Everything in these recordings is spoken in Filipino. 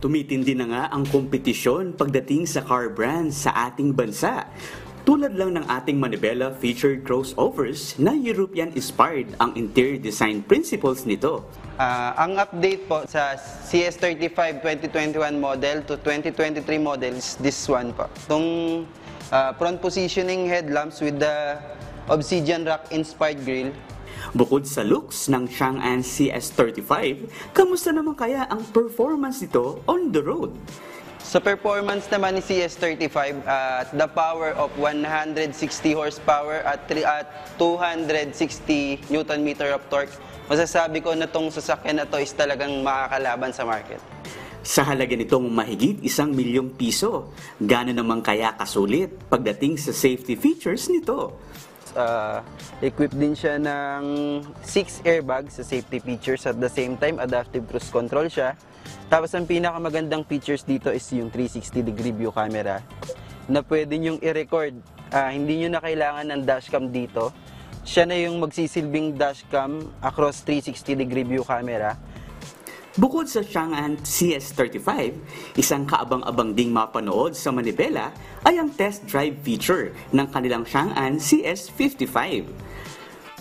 Tumitindi na nga ang kompetisyon pagdating sa car brands sa ating bansa. Tulad lang ng ating Manibela featured crossovers na European-inspired ang interior design principles nito. Ang update po sa CS35 2021 model to 2023 model is this one po. Itong front positioning headlamps with the Obsidian Rock-inspired grille. Bukod sa looks ng Chang'an CS35, kamusta naman kaya ang performance nito on the road? Sa performance naman ni CS35, the power of 160 horsepower at 260 Nm of torque, masasabi ko na itong sasakyan na to is talagang makakalaban sa market. Sa halaga nitong mahigit 1 milyong piso, gaano naman kaya kasulit pagdating sa safety features nito? Equipped din siya ng 6 airbags sa safety features, at the same time adaptive cruise control siya. Tapos ang pinakamagandang features dito is yung 360-degree view camera na pwede nyong i-record. Hindi nyo na kailangan ng dashcam dito. Siya na yung magsisilbing dashcam across 360-degree view camera. Bukod sa Chang'an CS35, isang kaabang-abang ding mapanood sa Manibela ay ang test drive feature ng kanilang Chang'an CS55.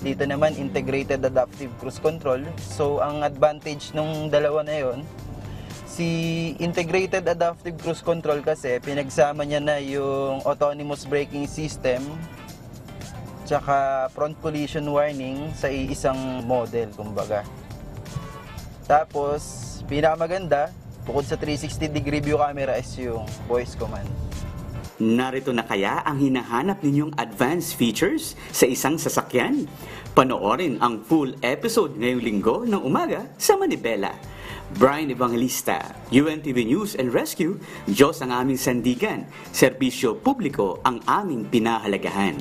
Dito naman, integrated adaptive cruise control. So, ang advantage nung dalawa na yon, si integrated adaptive cruise control kasi pinagsama niya na yung autonomous braking system tsaka front collision warning sa isang model, kumbaga. Tapos, pinakamaganda, bukod sa 360-degree view camera is yung voice command. Narito na kaya ang hinahanap ninyong advanced features sa isang sasakyan? Panoorin ang full episode ngayong linggo ng umaga sa Manibela. Brian Evangelista, UNTV News and Rescue, Diyos ang aming sandigan, serbisyo publiko ang aming pinahalagahan.